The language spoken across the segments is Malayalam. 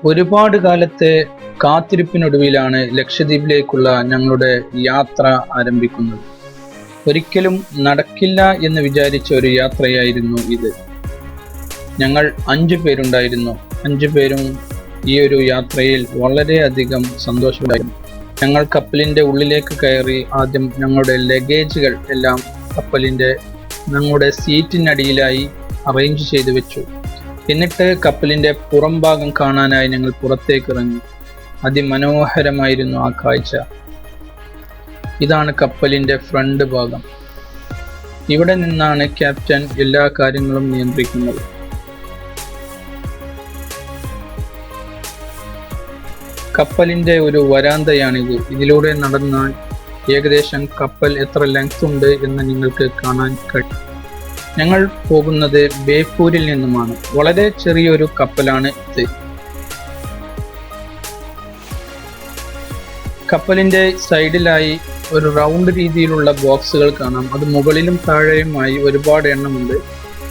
ഒരുപാട് കാലത്തെ കാത്തിരിപ്പിനൊടുവിലാണ് ലക്ഷദ്വീപിലേക്കുള്ള ഞങ്ങളുടെ യാത്ര ആരംഭിക്കുന്നത്. ഒരിക്കലും നടക്കില്ല എന്ന് വിചാരിച്ച ഒരു യാത്രയായിരുന്നു ഇത്. ഞങ്ങൾ 5 പേരുണ്ടായിരുന്നു. 5 പേരും ഈ ഒരു യാത്രയിൽ വളരെയധികം സന്തോഷമുണ്ടായിരുന്നു. ഞങ്ങൾ കപ്പലിൻ്റെ ഉള്ളിലേക്ക് കയറി ആദ്യം ഞങ്ങളുടെ ലഗേജുകൾ എല്ലാം ഞങ്ങളുടെ സീറ്റിനടിയിലായി അറേഞ്ച് ചെയ്ത് വെച്ചു. എന്നിട്ട് കപ്പലിൻ്റെ പുറം ഭാഗം കാണാനായി ഞങ്ങൾ പുറത്തേക്ക് ഇറങ്ങി. അതിമനോഹരമായിരുന്നു ആ കാഴ്ച. ഇതാണ് കപ്പലിൻ്റെ ഫ്രണ്ട് ഭാഗം. ഇവിടെ നിന്നാണ് ക്യാപ്റ്റൻ എല്ലാ കാര്യങ്ങളും നിയന്ത്രിക്കുന്നത്. കപ്പലിൻ്റെ ഒരു വരാന്തയാണിത്. ഇതിലൂടെ നടന്നാൽ ഏകദേശം കപ്പൽ എത്ര ലെങ്ത് ഉണ്ട് എന്ന് നിങ്ങൾക്ക് കാണാൻ കഴിയും. ഞങ്ങൾ പോകുന്നത് ബേപ്പൂരിൽ നിന്നുമാണ്. വളരെ ചെറിയൊരു കപ്പലാണ് ഇത്. കപ്പലിൻ്റെ സൈഡിലായി ഒരു റൗണ്ട് രീതിയിലുള്ള ബോക്സുകൾ കാണാം. അത് മുകളിലും താഴെയുമായി ഒരുപാട് എണ്ണമുണ്ട്.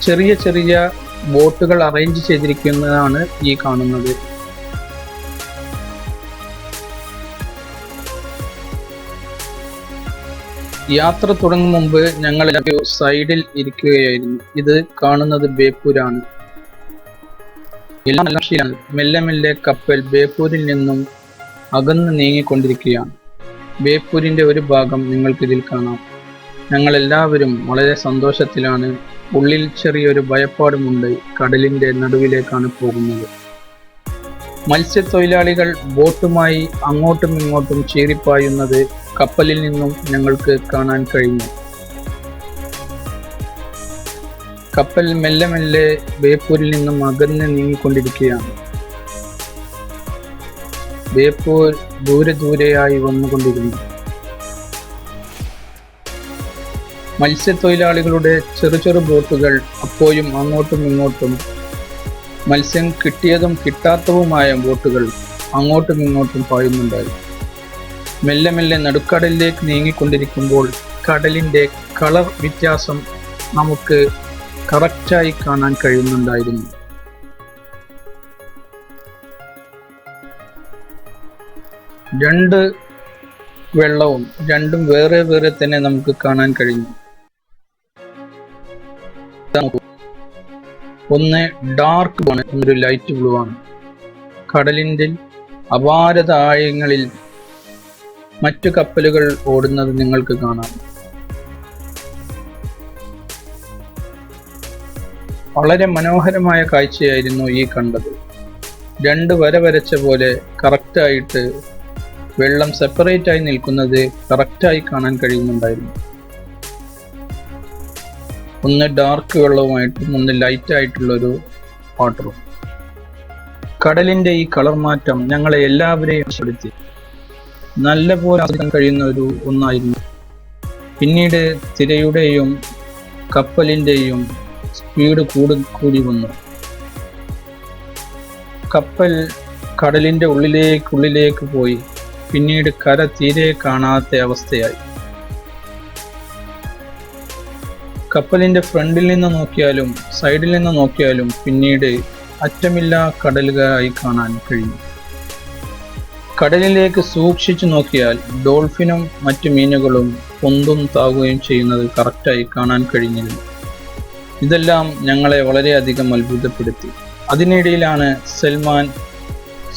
ചെറിയ ചെറിയ ബോട്ടുകൾ അറേഞ്ച് ചെയ്തിരിക്കുന്നതാണ് ഈ കാണുന്നത്. യാത്ര തുടങ്ങും മുമ്പ് ഞങ്ങൾ സൈഡിൽ ഇരിക്കുകയായിരുന്നു. ഇത് കാണുന്നത് ബേപ്പൂരാണ്. എല്ലാം നല്ല ശരിയാണ്. മെല്ലെ മെല്ലെ കപ്പൽ ബേപ്പൂരിൽ നിന്നും അകന്ന് നീങ്ങിക്കൊണ്ടിരിക്കുകയാണ്. ബേപ്പൂരിൻ്റെ ഒരു ഭാഗം നിങ്ങൾക്കിതിൽ കാണാം. ഞങ്ങൾ എല്ലാവരും വളരെ സന്തോഷത്തിലാണ്. ഉള്ളിൽ ചെറിയൊരു ഭയപ്പാടുമുണ്ട്. കടലിൻ്റെ നടുവിലേക്കാണ് പോകുന്നത്. മത്സ്യത്തൊഴിലാളികൾ ബോട്ടുമായി അങ്ങോട്ടും ഇങ്ങോട്ടും ചീറിപ്പായുന്നത് കപ്പലിൽ നിന്നും ഞങ്ങൾക്ക് കാണാൻ കഴിഞ്ഞു. കപ്പൽ മെല്ലെ മെല്ലെ ബേപ്പൂരിൽ നിന്നും അകന്ന് നീങ്ങിക്കൊണ്ടിരിക്കുകയാണ്. ബേപ്പൂർ ദൂരെ ദൂരെയായി വന്നുകൊണ്ടിരുന്നു. മത്സ്യത്തൊഴിലാളികളുടെ ചെറു ചെറു ബോട്ടുകൾ അപ്പോഴും അങ്ങോട്ടും ഇങ്ങോട്ടും, മത്സ്യം കിട്ടിയതും കിട്ടാത്തതുമായ ബോട്ടുകൾ അങ്ങോട്ടും ഇങ്ങോട്ടും പായുന്നുണ്ടായിരുന്നു. മെല്ലെ മെല്ലെ നടുക്കടലിലേക്ക് നീങ്ങിക്കൊണ്ടിരിക്കുമ്പോൾ കടലിൻ്റെ കളർ വ്യത്യാസം നമുക്ക് കറക്റ്റായി കാണാൻ കഴിയുന്നുണ്ടായിരുന്നു. രണ്ട് വെള്ളവും രണ്ടും വേറെ വേറെ തന്നെ നമുക്ക് കാണാൻ കഴിഞ്ഞു. ഒന്ന് ഡാർക്ക് ബ്ലൂ ആണ്, ഒന്നൊരു ലൈറ്റ് ബ്ലൂ ആണ്. കടലിൻ്റെ അപാരത ആഴങ്ങളിൽ മറ്റു കപ്പലുകൾ ഓടുന്നത് നിങ്ങൾക്ക് കാണാം. വളരെ മനോഹരമായ കാഴ്ചയായിരുന്നു ഈ കണ്ടത്. 2 വര വരച്ച പോലെ കറക്റ്റായിട്ട് വെള്ളം സെപ്പറേറ്റ് ആയി നിൽക്കുന്നത് കറക്റ്റായി കാണാൻ കഴിയുന്നുണ്ടായിരുന്നു. ഒന്ന് ഡാർക്ക് വെള്ളവുമായിട്ടും ഒന്ന് ലൈറ്റ് ആയിട്ടുള്ളൊരു വാട്ടറും. കടലിൻ്റെ ഈ കളർ മാറ്റം ഞങ്ങളെ എല്ലാവരെയും ആസ്വദിച്ചു. നല്ല പോലെ ആസ്വദിക്കാൻ കഴിയുന്ന ഒന്നായിരുന്നു. പിന്നീട് തിരയുടെയും കപ്പലിൻ്റെയും സ്പീഡ് കൂടി വന്നു. കപ്പൽ കടലിൻ്റെ ഉള്ളിലേക്ക് പോയി. പിന്നീട് കര തീരെ കാണാത്ത അവസ്ഥയായി. കപ്പലിൻ്റെ ഫ്രണ്ടിൽ നിന്ന് നോക്കിയാലും സൈഡിൽ നിന്ന് നോക്കിയാലും പിന്നീട് അറ്റമില്ലാ കടലുകളായി കാണാൻ കഴിയും. കടലിലേക്ക് സൂക്ഷിച്ചു നോക്കിയാൽ ഡോൾഫിനും മറ്റു മീനുകളും പൊന്തും താകുകയും ചെയ്യുന്നത് കറക്റ്റായി കാണാൻ കഴിഞ്ഞിരുന്നു. ഇതെല്ലാം ഞങ്ങളെ വളരെയധികം അത്ഭുതപ്പെടുത്തി. അതിനിടയിലാണ് സൽമാൻ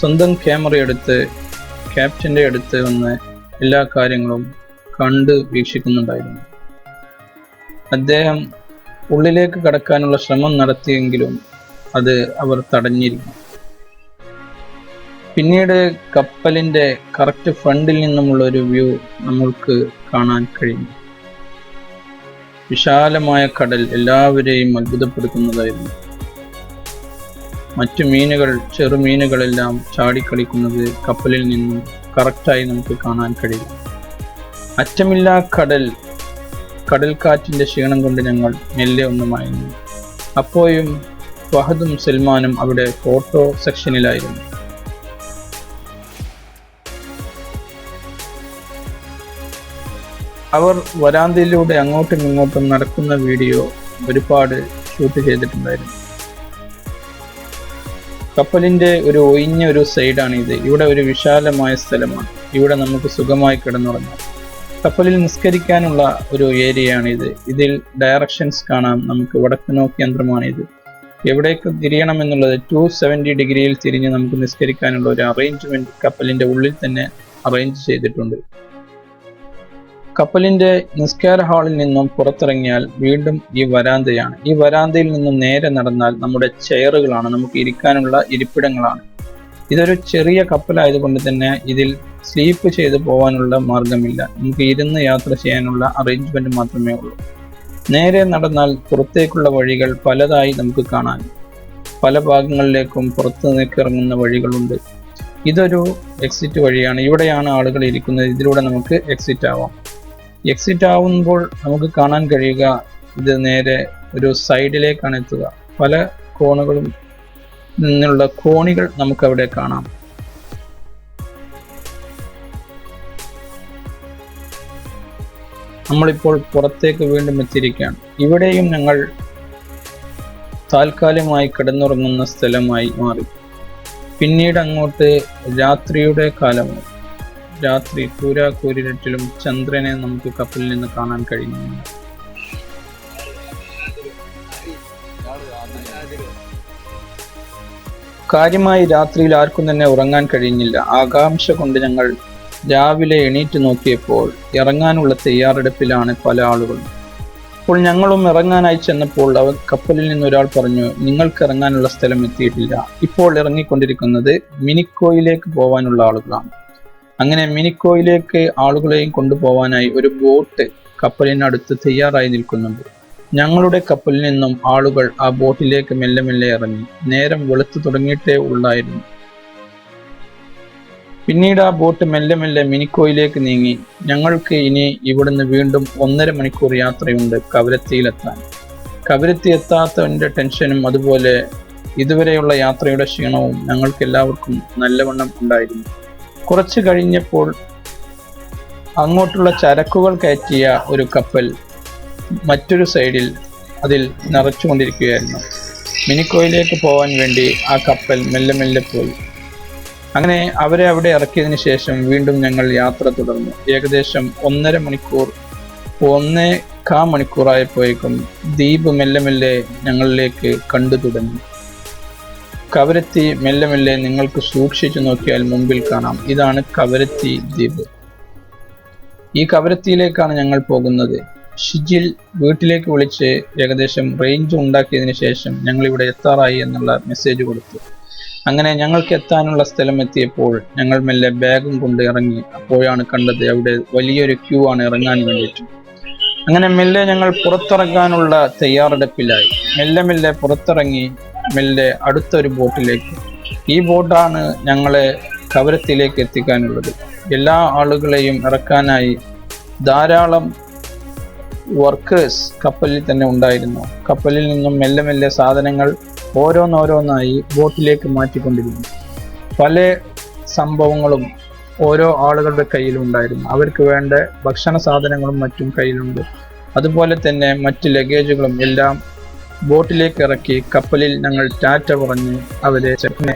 സ്വന്തം ക്യാമറയെടുത്ത് ക്യാപ്റ്റൻ്റെ അടുത്ത് വന്ന് എല്ലാ കാര്യങ്ങളും കണ്ട് വീക്ഷിക്കുന്നുണ്ടായിരുന്നു. അദ്ദേഹം ഉള്ളിലേക്ക് കടക്കാനുള്ള ശ്രമം നടത്തിയെങ്കിലും അത് അവർ തടഞ്ഞിരുന്നു. പിന്നീട് കപ്പലിൻ്റെ കറക്റ്റ് ഫ്രണ്ടിൽ നിന്നുമുള്ള ഒരു വ്യൂ നമ്മൾക്ക് കാണാൻ കഴിഞ്ഞു. വിശാലമായ കടൽ എല്ലാവരെയും അത്ഭുതപ്പെടുത്തുന്നതായിരുന്നു. മറ്റു ചെറുമീനുകളെല്ലാം ചാടിക്കളിക്കുന്നത് കപ്പലിൽ നിന്നും കറക്റ്റായി നമുക്ക് കാണാൻ കഴിയും. അറ്റമില്ലാ കടൽക്കാറ്റിൻ്റെ ക്ഷീണം കൊണ്ട് ഞങ്ങൾ മെല്ലെ ഒന്ന് മയങ്ങി. അപ്പോഴും ഫഹദും സൽമാനും അവിടെ ഫോട്ടോ സെക്ഷനിലായിരുന്നു. അവർ വരാന്തയിലൂടെ അങ്ങോട്ടും ഇങ്ങോട്ടും നടക്കുന്ന വീഡിയോ ഒരുപാട് ഷൂട്ട് ചെയ്തിട്ടുണ്ടായിരുന്നു. കപ്പലിന്റെ ഒരു ഒഴിഞ്ഞ ഒരു സൈഡാണ് ഇത്. ഇവിടെ ഒരു വിശാലമായ സ്ഥലമാണ്. ഇവിടെ നമുക്ക് സുഖമായി കിടന്നുറങ്ങാം. കപ്പലിൽ നിസ്കരിക്കാനുള്ള ഒരു ഏരിയയാണിത്. ഇതിൽ ഡയറക്ഷൻസ് കാണാം. നമുക്ക് വടക്ക് നോക്കി യന്ത്രമാണിത്. എവിടേക്ക് തിരിയണം എന്നുള്ളത് 270 ഡിഗ്രിയിൽ തിരിഞ്ഞ് നമുക്ക് നിസ്കരിക്കാനുള്ള ഒരു അറേഞ്ച്മെന്റ് കപ്പലിന്റെ ഉള്ളിൽ തന്നെ അറേഞ്ച് ചെയ്തിട്ടുണ്ട്. കപ്പലിന്റെ നിസ്കാര ഹാളിൽ നിന്നും പുറത്തിറങ്ങിയാൽ വീണ്ടും ഈ വരാന്തയാണ്. ഈ വരാന്തയിൽ നിന്നും നേരെ നടന്നാൽ നമ്മുടെ ചെയറുകളാണ്, നമുക്ക് ഇരിക്കാനുള്ള ഇരിപ്പിടങ്ങളാണ്. ഇതൊരു ചെറിയ കപ്പലായതുകൊണ്ട് തന്നെ ഇതിൽ സ്ലീപ്പ് ചെയ്ത് പോകാനുള്ള മാർഗമില്ല. നമുക്ക് ഇരുന്ന് യാത്ര ചെയ്യാനുള്ള അറേഞ്ച്മെന്റ് മാത്രമേ ഉള്ളൂ. നേരെ നടന്നാൽ പുറത്തേക്കുള്ള വഴികൾ പലതായി നമുക്ക് കാണാൻ. പല ഭാഗങ്ങളിലേക്കും പുറത്തു നിന്നേക്ക് ഇറങ്ങുന്ന വഴികളുണ്ട്. ഇതൊരു എക്സിറ്റ് വഴിയാണ്. ഇവിടെയാണ് ആളുകൾ ഇരിക്കുന്നത്. ഇതിലൂടെ നമുക്ക് എക്സിറ്റ് ആവാം. എക്സിറ്റ് ആവുമ്പോൾ നമുക്ക് കാണാൻ കഴിയുക ഇത് നേരെ ഒരു സൈഡിലേക്കാണ് എത്തുക. പല കോണുകളും നിന്നുള്ള കോണികൾ നമുക്കവിടെ കാണാം. നമ്മളിപ്പോൾ പുറത്തേക്ക് വീണ്ടും എത്തിയിരിക്കുകയാണ്. ഇവിടെയും ഞങ്ങൾ താൽക്കാലികമായി കിടന്നുറങ്ങുന്ന സ്ഥലമായി മാറി. പിന്നീട് അങ്ങോട്ട് രാത്രിയുടെ കാലമാണ്. രാത്രി കൂരാക്കൂരിരട്ടിലും ചന്ദ്രനെ നമുക്ക് കപ്പലിൽ നിന്ന് കാണാൻ കഴിയുന്നു. കാര്യമായി രാത്രിയിൽ ആർക്കും തന്നെ ഉറങ്ങാൻ കഴിഞ്ഞില്ല. ആകാംക്ഷ കൊണ്ട് ഞങ്ങൾ രാവിലെ എണീറ്റ് നോക്കിയപ്പോൾ ഇറങ്ങാനുള്ള തയ്യാറെടുപ്പിലാണ് പല ആളുകളും. അപ്പോൾ ഞങ്ങളും ഇറങ്ങാനായി ചെന്നപ്പോൾ കപ്പലിൽ നിന്ന് ഒരാൾ പറഞ്ഞു, നിങ്ങൾക്ക് ഇറങ്ങാനുള്ള സ്ഥലം എത്തിയിട്ടില്ല. ഇപ്പോൾ ഇറങ്ങിക്കൊണ്ടിരിക്കുന്നത് മിനിക്കോയിലേക്ക് പോകാനുള്ള ആളുകളാണ്. അങ്ങനെ മിനിക്കോയിലേക്ക് ആളുകളെയും കൊണ്ടുപോകാനായി ഒരു ബോട്ട് കപ്പലിനടുത്ത് തയ്യാറായി നിൽക്കുന്നുണ്ട്. ഞങ്ങളുടെ കപ്പലിൽ നിന്നും ആളുകൾ ആ ബോട്ടിലേക്ക് മെല്ലെ മെല്ലെ ഇറങ്ങി. നേരം വെളുത്തു തുടങ്ങിയിട്ടേ ഉള്ളായിരുന്നു. പിന്നീട് ആ ബോട്ട് മെല്ലെ മെല്ലെ മിനിക്കോയിലേക്ക് നീങ്ങി. ഞങ്ങൾക്ക് ഇനി ഇവിടുന്ന് വീണ്ടും 1.5 മണിക്കൂർ യാത്രയുണ്ട് കവരത്തിയിലെത്താൻ. കവരത്തി എത്താത്തതിൻ്റെ ടെൻഷനും അതുപോലെ ഇതുവരെയുള്ള യാത്രയുടെ ക്ഷീണവും ഞങ്ങൾക്ക് എല്ലാവർക്കും നല്ലവണ്ണം ഉണ്ടായിരുന്നു. കുറച്ച് കഴിഞ്ഞപ്പോൾ അങ്ങോട്ടുള്ള ചരക്കുകൾ കയറ്റിയ ഒരു കപ്പൽ മറ്റൊരു സൈഡിൽ അതിൽ നിറച്ചുകൊണ്ടിരിക്കുകയായിരുന്നു. മിനിക്കോയിലേക്ക് പോകാൻ വേണ്ടി ആ കപ്പൽ മെല്ലെ മെല്ലെ പോയി. അങ്ങനെ അവരെ അവിടെ ഇറക്കിയതിന് ശേഷം വീണ്ടും ഞങ്ങൾ യാത്ര തുടർന്നു. ഏകദേശം 1.5 മണിക്കൂർ 1.25 മണിക്കൂറായപ്പോഴേക്കും ദ്വീപ് മെല്ലെ മെല്ലെ ഞങ്ങളിലേക്ക് കണ്ടു തുടങ്ങി. കവരത്തി മെല്ലെ മെല്ലെ നിങ്ങൾക്ക് സൂക്ഷിച്ചു നോക്കിയാൽ മുമ്പിൽ കാണാം. ഇതാണ് കവരത്തി ദ്വീപ്. ഈ കവരത്തിയിലേക്കാണ് ഞങ്ങൾ പോകുന്നത്. ഷിജിൽ വീട്ടിലേക്ക് വിളിച്ച് ഏകദേശം റേഞ്ച് ഉണ്ടാക്കിയതിന് ശേഷം ഞങ്ങൾ ഇവിടെ എത്താറായി എന്നുള്ള മെസ്സേജ് കൊടുത്തു. അങ്ങനെ ഞങ്ങൾക്ക് എത്താനുള്ള സ്ഥലം എത്തിയപ്പോൾ ഞങ്ങൾ മെല്ലെ ബാഗും കൊണ്ട് ഇറങ്ങി. അപ്പോഴാണ് കണ്ടത് അവിടെ വലിയൊരു ക്യൂ ആണ് ഇറങ്ങാൻ വേണ്ടിയിട്ട്. അങ്ങനെ മെല്ലെ ഞങ്ങൾ പുറത്തിറങ്ങാനുള്ള തയ്യാറെടുപ്പിലായി. മെല്ലെ മെല്ലെ പുറത്തിറങ്ങി മെല്ലെ അടുത്തൊരു ബോട്ടിലേക്ക്. ഈ ബോട്ടാണ് ഞങ്ങളെ കവരത്തിയിലേക്ക് എത്തിക്കാനുള്ളത്. എല്ലാ ആളുകളെയും ഇറക്കാനായി ധാരാളം വർക്കേഴ്സ് കപ്പലിൽ തന്നെ ഉണ്ടായിരുന്നു. കപ്പലിൽ നിന്നും മെല്ലെ മെല്ലെ സാധനങ്ങൾ ഓരോന്നോരോന്നായി ബോട്ടിലേക്ക് മാറ്റിക്കൊണ്ടിരുന്നു. പല സംഭവങ്ങളും ഓരോ ആളുകളുടെ കയ്യിലുണ്ടായിരുന്നു. അവർക്ക് വേണ്ട ഭക്ഷണ സാധനങ്ങളും മറ്റും കയ്യിലുണ്ട്. അതുപോലെ തന്നെ മറ്റ് ലഗേജുകളും എല്ലാം ബോട്ടിലേക്ക് ഇറക്കി കപ്പലിൽ ഞങ്ങൾ ടാറ്റ പറഞ്ഞ് അവരെ ചെക്കനെ.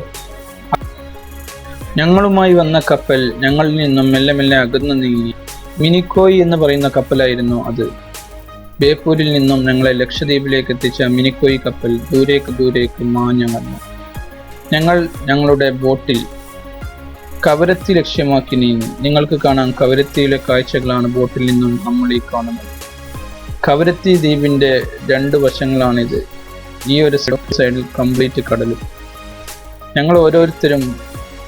ഞങ്ങളുമായി വന്ന കപ്പൽ ഞങ്ങളിൽ നിന്നും മെല്ലെ മെല്ലെ അകന്നു നീങ്ങി. മിനിക്കോയ് എന്ന് പറയുന്ന കപ്പലായിരുന്നു അത്. ബേപ്പൂരിൽ നിന്നും ഞങ്ങളെ ലക്ഷദ്വീപിലേക്ക് എത്തിച്ച മിനിക്കോയ് കപ്പൽ ദൂരേക്ക് മാഞ്ഞു വന്നു. ഞങ്ങൾ ഞങ്ങളുടെ ബോട്ടിൽ കവരത്തി ലക്ഷ്യമാക്കി നീങ്ങി. നിങ്ങൾക്ക് കാണാം, കവരത്തിയിലെ കാഴ്ചകളാണ് ബോട്ടിൽ നിന്നും നമ്മൾ ഈ കാണുന്നത്. കവരത്തി ദ്വീപിന്റെ 2 വശങ്ങളാണിത്. ഈ ഒരു സൈഡിൽ കംപ്ലീറ്റ് കടലും. ഞങ്ങൾ ഓരോരുത്തരും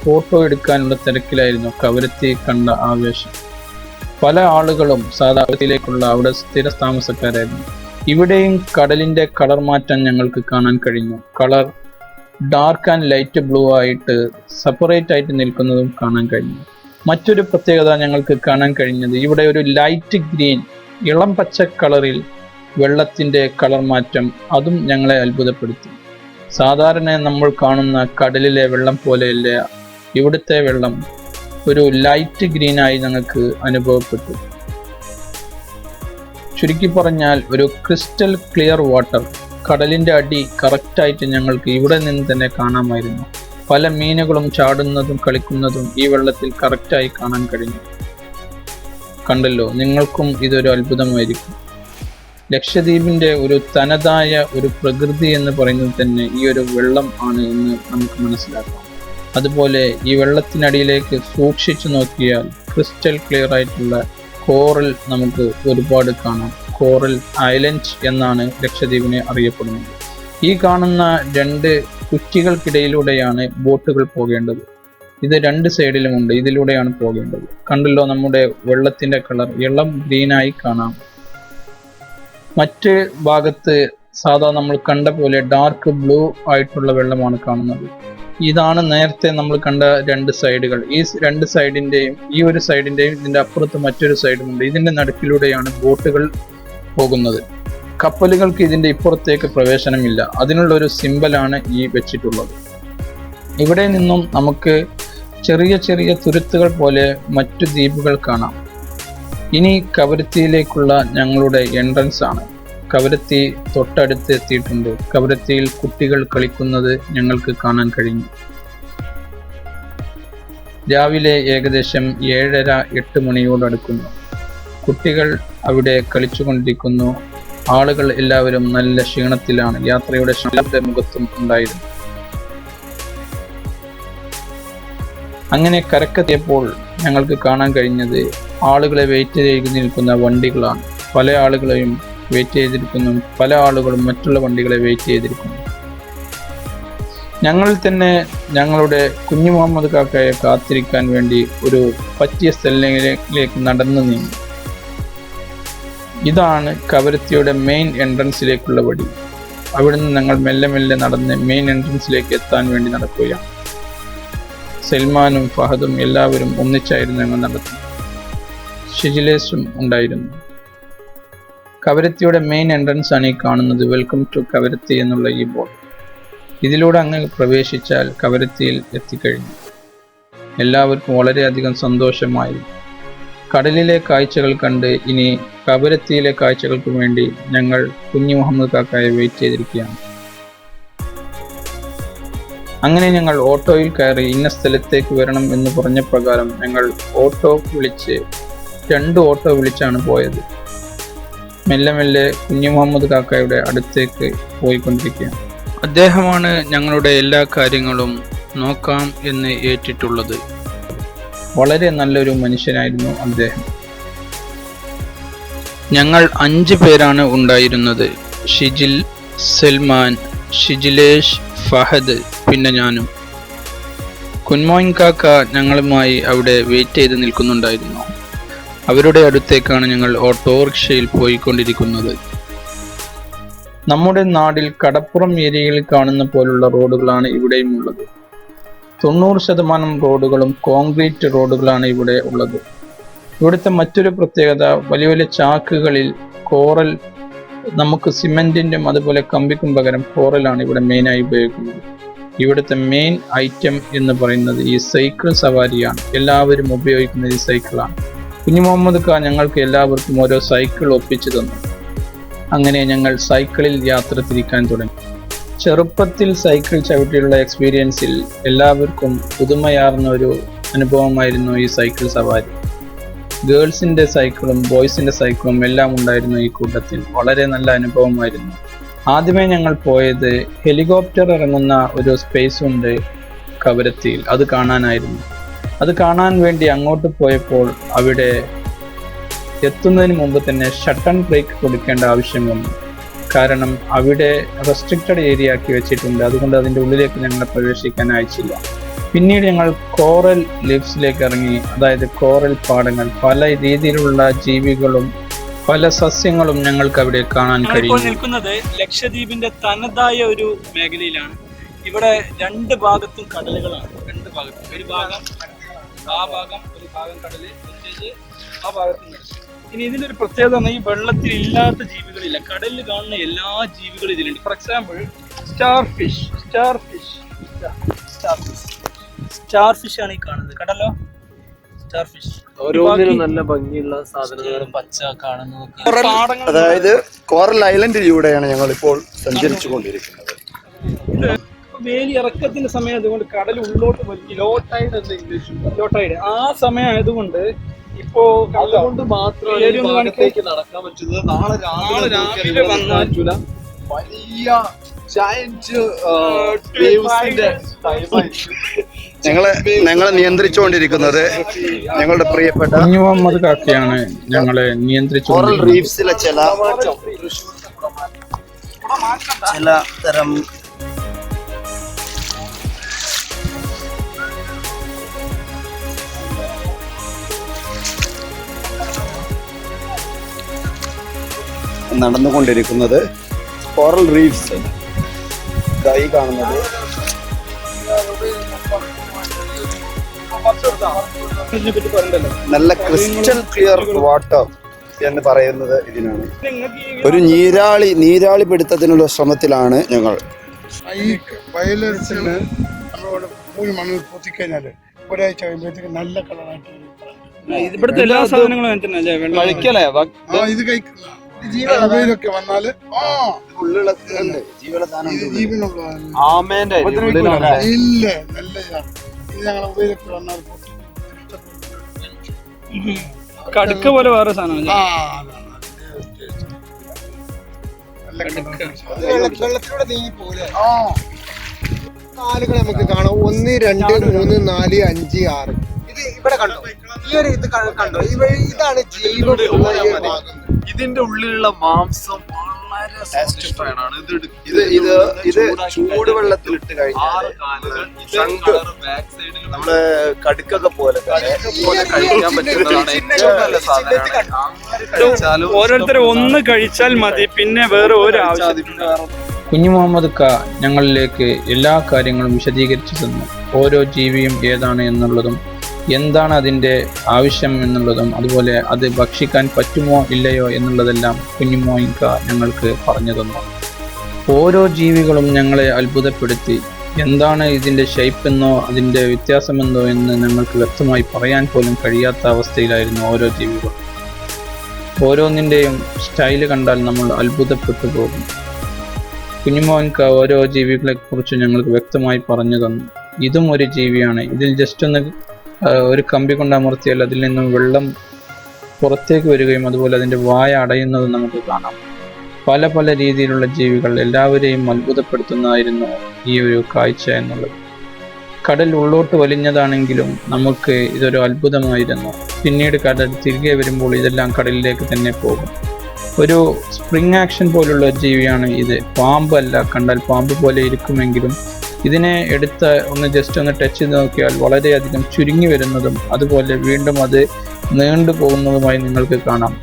ഫോട്ടോ എടുക്കാനുള്ള തിരക്കിലായിരുന്നു. കവരത്തി കണ്ട ആവേശം. പല ആളുകളും സാധാരണയിലേക്കുള്ള അവിടെ സ്ഥിര താമസക്കാരായിരുന്നു. ഇവിടെയും കടലിന്റെ കളർ മാറ്റം ഞങ്ങൾക്ക് കാണാൻ കഴിഞ്ഞു. Colour dark and light blue ആയിട്ട് സെപ്പറേറ്റ് ആയിട്ട് നിൽക്കുന്നതും കാണാൻ കഴിഞ്ഞു. മറ്റൊരു പ്രത്യേകത ഞങ്ങൾക്ക് കാണാൻ കഴിഞ്ഞത് ഇവിടെ ഒരു ലൈറ്റ് ഗ്രീൻ, ഇളം പച്ച കളറിൽ വെള്ളത്തിന്റെ കളർ മാറ്റം, അതും ഞങ്ങളെ അത്ഭുതപ്പെടുത്തി. സാധാരണ നമ്മൾ കാണുന്ന കടലിലെ വെള്ളം പോലെയല്ല ഇവിടുത്തെ വെള്ളം. ഒരു ലൈറ്റ് ഗ്രീനായി ഞങ്ങൾക്ക് അനുഭവപ്പെട്ടു. ചുരുക്കി പറഞ്ഞാൽ ഒരു ക്രിസ്റ്റൽ ക്ലിയർ വാട്ടർ. കടലിന്റെ അടി കറക്റ്റായിട്ട് ഞങ്ങൾക്ക് ഇവിടെ നിന്ന് തന്നെ കാണാമായിരുന്നു. പല മീനുകളും ചാടുന്നതും കളിക്കുന്നതും ഈ വെള്ളത്തിൽ കറക്റ്റായി കാണാൻ കഴിഞ്ഞു. കണ്ടല്ലോ, നിങ്ങൾക്കും ഇതൊരു അത്ഭുതമായിരിക്കും. ലക്ഷദ്വീപിന്റെ ഒരു തനതായ ഒരു പ്രകൃതി എന്ന് പറയുന്നത് തന്നെ ഈ ഒരു വെള്ളം ആണ് എന്ന് നമുക്ക് മനസ്സിലാക്കാം. അതുപോലെ ഈ വെള്ളത്തിനടിയിലേക്ക് സൂക്ഷിച്ചു നോക്കിയാൽ ക്രിസ്റ്റൽ ക്ലിയർ ആയിട്ടുള്ള കോറൽ നമുക്ക് ഒരുപാട് കാണാം. കോറൽ ഐലൻഡ് എന്നാണ് ലക്ഷദ്വീപിനെ അറിയപ്പെടുന്നത്. ഈ കാണുന്ന 2 കുറ്റികൾക്കിടയിലൂടെയാണ് ബോട്ടുകൾ പോകേണ്ടത്. ഇത് 2 സൈഡിലുമുണ്ട്, ഇതിലൂടെയാണ് പോകേണ്ടത്. കണ്ടല്ലോ, നമ്മുടെ വെള്ളത്തിന്റെ കളർ ഇളം ഗ്രീനായി കാണാം. മറ്റ് ഭാഗത്ത് സാധാ നമ്മൾ കണ്ട പോലെ ഡാർക്ക് ബ്ലൂ ആയിട്ടുള്ള വെള്ളമാണ് കാണുന്നത്. ഇതാണ് നേരത്തെ നമ്മൾ കണ്ട 2 സൈഡുകൾ. ഈ 2 സൈഡിന്റെയും ഈ ഒരു സൈഡിന്റെയും ഇതിന്റെ അപ്പുറത്ത് മറ്റൊരു സൈഡുമുണ്ട്. ഇതിന്റെ നടുക്കിലൂടെയാണ് ബോട്ടുകൾ പോകുന്നത്. കപ്പലുകൾക്ക് ഇതിന്റെ ഇപ്പുറത്തേക്ക് പ്രവേശനമില്ല. അതിനുള്ള ഒരു സിമ്പലാണ് ഈ വെച്ചിട്ടുള്ളത്. ഇവിടെ നിന്നും നമുക്ക് ചെറിയ ചെറിയ തുരുത്തുകൾ പോലെ മറ്റു ദ്വീപുകൾ കാണാം. ഇനി കവരത്തിയിലേക്കുള്ള ഞങ്ങളുടെ എൻട്രൻസ് ആണ്. കവരത്തി തൊട്ടടുത്ത് എത്തിയിട്ടുണ്ട്. കവരത്തിയിൽ കുട്ടികൾ കളിക്കുന്നത് ഞങ്ങൾക്ക് കാണാൻ കഴിഞ്ഞു. രാവിലെ ഏകദേശം 7:30-8 മണിയോടടുക്കുന്നു. കുട്ടികൾ അവിടെ കളിച്ചുകൊണ്ടിരിക്കുന്നു. ആളുകൾ എല്ലാവരും നല്ല ക്ഷീണത്തിലാണ്. യാത്രയുടെ ക്ഷീണത്തിന്റെ മുഖത്തും ഉണ്ടായിരുന്നു. അങ്ങനെ കരക്കെത്തിയപ്പോൾ ഞങ്ങൾക്ക് കാണാൻ കഴിഞ്ഞത് ആളുകളെ വെയിറ്റ് ചെയ്ത് നിൽക്കുന്ന വണ്ടികളാണ്. പല ആളുകളെയും വെയിറ്റ് ചെയ്തിരിക്കുന്നു. പല ആളുകളും മറ്റുള്ള വണ്ടികളെ വെയിറ്റ് ചെയ്തിരിക്കുന്നു. ഞങ്ങൾ തന്നെ ഞങ്ങളുടെ കുഞ്ഞു മുഹമ്മദ് കാക്കയെ കാത്തിരിക്കാൻ വേണ്ടി ഒരു പറ്റിയ സ്ഥലങ്ങളിലേക്ക് നടന്നു നീങ്ങി. ഇതാണ് കവരത്തിയുടെ മെയിൻ എൻട്രൻസിലേക്കുള്ള വഴി. അവിടുന്ന് ഞങ്ങൾ മെല്ലെ മെല്ലെ നടന്ന് മെയിൻ എൻട്രൻസിലേക്ക് എത്താൻ വേണ്ടി നടക്കുകയാണ്. സൽമാനും ഫഹദും എല്ലാവരും ഒന്നിച്ചായിരുന്നു ഞങ്ങൾ നടത്തുന്നത്. ഷിജിലേസും ഉണ്ടായിരുന്നു. കവരത്തിയുടെ മെയിൻ എൻട്രൻസ് ആണ് ഈ കാണുന്നത്. വെൽക്കം ടു കവരത്തി എന്നുള്ള ഈ ബോർഡ്. ഇതിലൂടെ അങ്ങ് പ്രവേശിച്ചാൽ കവരത്തിയിൽ എത്തിക്കഴിഞ്ഞു. എല്ലാവർക്കും വളരെയധികം സന്തോഷമായി. കടലിലെ കാഴ്ചകൾ കണ്ട് ഇനി കവരത്തിയിലെ കാഴ്ചകൾക്ക് വേണ്ടി ഞങ്ങൾ കുഞ്ഞു മുഹമ്മദ് കാക്കയെ വെയിറ്റ് ചെയ്തിരിക്കുകയാണ്. അങ്ങനെ ഞങ്ങൾ ഓട്ടോയിൽ കയറി ഇന്ന സ്ഥലത്തേക്ക് വരണം എന്ന് പറഞ്ഞ പ്രകാരം ഞങ്ങൾ ഓട്ടോ വിളിച്ച് 2 ഓട്ടോ വിളിച്ചാണ് പോയത്. മെല്ലെ മെല്ലെ കുഞ്ഞു മുഹമ്മദ് കാക്കയുടെ അടുത്തേക്ക് പോയിക്കൊണ്ടിരിക്കുകയാണ്. അദ്ദേഹമാണ് ഞങ്ങളുടെ എല്ലാ കാര്യങ്ങളും നോക്കാം എന്ന് ഏറ്റിട്ടുള്ളത്. വളരെ നല്ലൊരു മനുഷ്യനായിരുന്നു അദ്ദേഹം. ഞങ്ങൾ 5 പേരാണ് ഉണ്ടായിരുന്നത്. ഷിജിൽ, സൽമാൻ, ഷിജിലേഷ്, ഫഹദ്, പിന്നെ ഞാനും. കുൻമോയിൻ കാക്ക ഞങ്ങളുമായി അവിടെ വെയിറ്റ് ചെയ്ത് നിൽക്കുന്നുണ്ടായിരുന്നു. അവരുടെ അടുത്തേക്കാണ് ഞങ്ങൾ ഓട്ടോറിക്ഷയിൽ പോയിക്കൊണ്ടിരിക്കുന്നത്. നമ്മുടെ നാട്ടിൽ കടപ്പുറം ഏരിയയിൽ കാണുന്ന പോലുള്ള റോഡുകളാണ് ഇവിടെയും ഉള്ളത്. 90% റോഡുകളും കോൺക്രീറ്റ് റോഡുകളാണ് ഇവിടെ ഉള്ളത്. ഇവിടുത്തെ മറ്റൊരു പ്രത്യേകത, വലിയ വലിയ ചാക്കുകളിൽ കോറൽ, നമുക്ക് സിമെന്റിനും അതുപോലെ കമ്പിക്കും പകരം കോറലാണ് ഇവിടെ മെയിനായി ഉപയോഗിക്കുന്നത്. ഇവിടുത്തെ മെയിൻ ഐറ്റം എന്ന് പറയുന്നത് ഈ സൈക്കിൾ സവാരിയാണ്. എല്ലാവരും ഉപയോഗിക്കുന്നത് ഈ സൈക്കിളാണ്. കുഞ്ഞു മുഹമ്മദ് ഖാൻ ഞങ്ങൾക്ക് എല്ലാവർക്കും ഓരോ സൈക്കിൾ ഒപ്പിച്ചു തന്നു. അങ്ങനെ ഞങ്ങൾ സൈക്കിളിൽ യാത്ര തിരിക്കാൻ തുടങ്ങി. ചെറുപ്പത്തിൽ സൈക്കിൾ ചവിട്ടിയുള്ള എക്സ്പീരിയൻസിൽ എല്ലാവർക്കും പുതുമയാർന്ന ഒരു അനുഭവമായിരുന്നു ഈ സൈക്കിൾ സവാരി. ഗേൾസിൻ്റെ സൈക്കിളും ബോയ്സിൻ്റെ സൈക്കിളും എല്ലാം ഉണ്ടായിരുന്നു ഈ കൂട്ടത്തിൽ. വളരെ നല്ല അനുഭവമായിരുന്നു. ആദ്യമേ ഞങ്ങൾ പോയത് ഹെലികോപ്റ്റർ ഇറങ്ങുന്ന ഒരു സ്പേസ് ഉണ്ട് കവരത്തിയിൽ. അത് കാണാനായിരുന്നു. അത് കാണാൻ വേണ്ടി അങ്ങോട്ട് പോയപ്പോൾ അവിടെ എത്തുന്നതിന് മുമ്പ് തന്നെ ഷട്ടൺ ബ്രേക്ക് കൊടുക്കേണ്ട ആവശ്യം വന്നു. കാരണം അവിടെ റെസ്ട്രിക്റ്റഡ് ഏരിയ ആക്കി വെച്ചിട്ടുണ്ട്. അതുകൊണ്ട് അതിൻ്റെ ഉള്ളിലേക്ക് ഞങ്ങളെ പ്രവേശിക്കാൻ അയച്ചില്ല. പിന്നീട് ഞങ്ങൾ കോറൽ ലീഫ്സിലേക്ക് ഇറങ്ങി. അതായത് കോറൽ പാടങ്ങൾ, പല രീതിയിലുള്ള ജീവികളും പല സസ്യങ്ങളും ഞങ്ങൾക്ക് അവിടെ കാണാൻ കഴിയും. നിൽക്കുന്നത് ലക്ഷദ്വീപിന്റെ തനതായ ഒരു മേഖലയിലാണ്. ഇവിടെ 2 ഭാഗത്തും കടലുകളാണ്. 2 ഭാഗത്തും, ഒരു ഭാഗം ആ ഭാഗം, ഒരു ഭാഗം കടല്, ആ ഭാഗത്തും കടല്. ഇനി ഇതിൻ്റെ ഒരു പ്രത്യേകത, ഈ വെള്ളത്തിൽ ഇല്ലാത്ത ജീവികളില്ല. കടലിൽ കാണുന്ന എല്ലാ ജീവികളും ഇതിലുണ്ട്. ഫോർ എക്സാമ്പിൾ സ്റ്റാർ ഫിഷ് ആണ് ഈ കാണുന്നത്. കണ്ടല്ലോ, സ്റ്റാർ ഫിഷ്. ഓരോന്നിനും നല്ല ഭംഗിയുള്ള സാധനങ്ങളും പച്ച കാണുന്നു. അതായത് കോറൽ ഐലൻഡിലൂടെയാണ് ഞങ്ങൾ ഇപ്പോൾ സഞ്ചരിച്ചു കൊണ്ടിരിക്കുന്നത്. വേലി ഇറക്കത്തിന്റെ സമയം അതുകൊണ്ട് കടൽ ഉള്ളോട്ട് വലിക്കും. ലോ ടൈഡ് എന്ന് ഇംഗ്ലീഷ്, ലോ ടൈഡ്. ആ സമയം ആയതുകൊണ്ട് ഇപ്പോ അതുകൊണ്ട് മാത്രമാണ് നടക്കാൻ പറ്റുന്നത്. നാളെ രാവിലെ വന്നാൽ വലിയ ഞങ്ങളെ നിയന്ത്രിച്ചുകൊണ്ടിരിക്കുന്നത് ഞങ്ങളുടെ പ്രിയപ്പെട്ട കുഞ്ഞു മുഹമ്മദ് കാക്കയാണ് ഞങ്ങളെ നിയന്ത്രിച്ചുകൊണ്ടിരിക്കുന്നത്. റീഫ്സിലെ ചില തരം നടന്നുകൊണ്ടിരിക്കുന്നത് കോറൽ റീഫ്സ്. ഇതായി കാണുന്നത് നല്ല ക്രിസ്റ്റൽ ക്ലിയർ വാട്ടർ എന്ന് പറയുന്നത് ഇതിനാണ്. ഒരു നീരാളി പിടുത്തത്തിനുള്ള ശ്രമത്തിലാണ് ഞങ്ങൾ. ഈ വയലൻസിന് നമ്മളോട് മൂന്ന് മണ്ണിൽ പൊത്തിക്കഴിഞ്ഞാല് ഒരാഴ്ച കഴിയുമ്പോഴത്തേക്ക് നല്ല കളറായിട്ട് ഇവിടുത്തെ എല്ലാ സാധനങ്ങളും കഴിക്കലേ. ഇത് കഴിക്കില്ല. ജീവനൊക്കെ വന്നാല് ഇല്ല നല്ല ഇത് ഞങ്ങളെ ഉപയോഗിച്ച് വന്നാൽ കടുക്ക പോലെ വേറെ സാധനം. വെള്ളത്തിലൂടെ നീങ്ങി പോലെ കാലുകൾ നമുക്ക് കാണാം. 1, 2, 3, 4, 5, 6. ഇത് ഇവിടെ കണ്ടോ? ഈ ഒരു ഇത് കണ്ടോ? ഇതാണ് ജീവൻ. ഇതിന്റെ ഉള്ളിലുള്ള മാംസം വളരെ ഇത് ചൂടുവെള്ളത്തിലിട്ട് കഴിഞ്ഞാൽ നമ്മള് കടുക്കൊക്കെ പോലെ കഴിക്കാൻ പറ്റുന്നതാണ്. ഏറ്റവും നല്ല സാധനമാണ്. ഓരോരുത്തരും ഒന്ന് കഴിച്ചാൽ മതി, പിന്നെ വേറെ ഒരു ആവശ്യമില്ല. കുഞ്ഞു മുഹമ്മദ് ക ഞങ്ങളിലേക്ക് എല്ലാ കാര്യങ്ങളും വിശദീകരിച്ചു തന്നു. ഓരോ ജീവിയും ഏതാണ് എന്നുള്ളതും എന്താണ് അതിൻ്റെ ആവശ്യം എന്നുള്ളതും അതുപോലെ അത് ഭക്ഷിക്കാൻ പറ്റുമോ ഇല്ലയോ എന്നുള്ളതെല്ലാം കുഞ്ഞുമോയിൻ ക ഞങ്ങൾക്ക് പറഞ്ഞു തന്നു. ഓരോ ജീവികളും ഞങ്ങളെ അത്ഭുതപ്പെടുത്തി. എന്താണ് ഇതിൻ്റെ ഷേപ്പെന്നോ അതിൻ്റെ വ്യത്യാസമെന്നോ എന്ന് ഞങ്ങൾക്ക് വ്യക്തമായി പറയാൻ പോലും കഴിയാത്ത അവസ്ഥയിലായിരുന്നു ഓരോ ജീവികളും. ഓരോന്നിൻ്റെയും സ്റ്റൈല് കണ്ടാൽ നമ്മൾ അത്ഭുതപ്പെട്ടു പോകും. കുഞ്ഞുമോൻ ക ഓരോ ജീവികളെക്കുറിച്ച് ഞങ്ങൾക്ക് വ്യക്തമായി പറഞ്ഞു തന്നു. ഇതും ഒരു ജീവിയാണ്. ഇതിൽ ജസ്റ്റ് ഒന്ന് ഒരു കമ്പി കൊണ്ട് അമർത്തിയാൽ അതിൽ നിന്നും വെള്ളം പുറത്തേക്ക് വരികയും അതുപോലെ അതിൻ്റെ വായ അടയുന്നത് നമുക്ക് കാണാം. പല പല രീതിയിലുള്ള ജീവികൾ എല്ലാവരെയും അത്ഭുതപ്പെടുത്തുന്നതായിരുന്നു ഈ ഒരു കാഴ്ച എന്നുള്ളത്. കടൽ ഉള്ളോട്ട് വലിഞ്ഞതാണെങ്കിലും നമുക്ക് ഇതൊരു അത്ഭുതമായിരുന്നു. പിന്നീട് കടൽ തിരികെ വരുമ്പോൾ ഇതെല്ലാം കടലിലേക്ക് തന്നെ പോകും. ഒരു സ്പ്രിംഗ് ആക്ഷൻ പോലുള്ള ജീവിയാണ് ഇത്. പാമ്പല്ല, കണ്ടാൽ പാമ്പ് പോലെ ഇരിക്കുമെങ്കിലും ഇതിനെ ജസ്റ്റ് ഒന്ന് ടച്ച് ചെയ്ത് നോക്കിയാൽ വളരെയധികം ചുരുങ്ങി വരുന്നതും അതുപോലെ വീണ്ടും അത് നീണ്ടു പോകുന്നതുമായി നിങ്ങൾക്ക് കാണാം.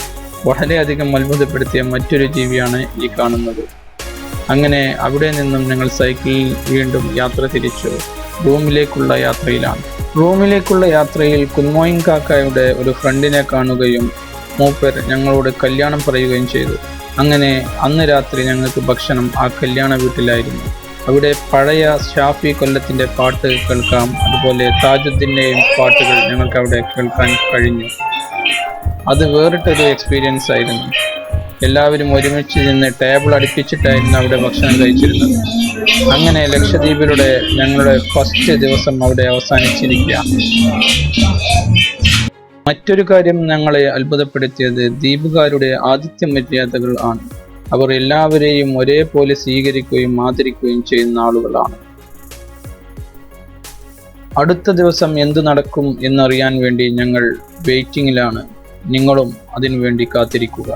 വളരെയധികം അത്ഭുതപ്പെടുത്തിയ മറ്റൊരു ജീവിയാണ് ഈ കാണുന്നത്. അങ്ങനെ അവിടെ നിന്നും ഞങ്ങൾ സൈക്കിളിൽ വീണ്ടും യാത്ര തിരിച്ചു റൂമിലേക്കുള്ള യാത്രയിലാണ്. റൂമിലേക്കുള്ള യാത്രയിൽ കുഞ്ഞുമോയിൻ കാക്കയുടെ ഒരു ഫ്രണ്ടിനെ കാണുകയും മൂപ്പർ ഞങ്ങളോട് കല്യാണം പറയുകയും ചെയ്തു. അങ്ങനെ അന്ന് രാത്രി ഞങ്ങൾക്ക് ഭക്ഷണം ആ കല്യാണ വീട്ടിലായിരുന്നു. അവിടെ പഴയ ഷാഫി കൊല്ലത്തിൻ്റെ പാട്ട് കേൾക്കാം, അതുപോലെ താജുദ്ദീൻ്റെയും പാട്ടുകൾ ഞങ്ങൾക്ക് അവിടെ കേൾക്കാൻ കഴിഞ്ഞു. അത് വേറിട്ടൊരു എക്സ്പീരിയൻസ് ആയിരുന്നു. എല്ലാവരും ഒരുമിച്ച് നിന്ന് ടേബിൾ അടുപ്പിച്ചിട്ടായിരുന്നു അവിടെ ഭക്ഷണം കഴിച്ചിരുന്നത്. അങ്ങനെ ലക്ഷദ്വീപിലൂടെ ഞങ്ങളുടെ ഫസ്റ്റ് ദിവസം അവിടെ അവസാനിച്ചിരിക്കുകയാണ്. മറ്റൊരു കാര്യം ഞങ്ങളെ അത്ഭുതപ്പെടുത്തിയത് ദ്വീപുകാരുടെ ആതിഥ്യ മര്യാദകൾ ആണ്. അവർ എല്ലാവരെയും ഒരേപോലെ സ്വീകരിക്കുകയും ആദരിക്കുകയും ചെയ്യുന്ന ആളുകളാണ്. അടുത്ത ദിവസം എന്തു നടക്കും എന്നറിയാൻ വേണ്ടി ഞങ്ങൾ വെയിറ്റിംഗിലാണ്. നിങ്ങളും അതിനു വേണ്ടി കാത്തിരിക്കുക.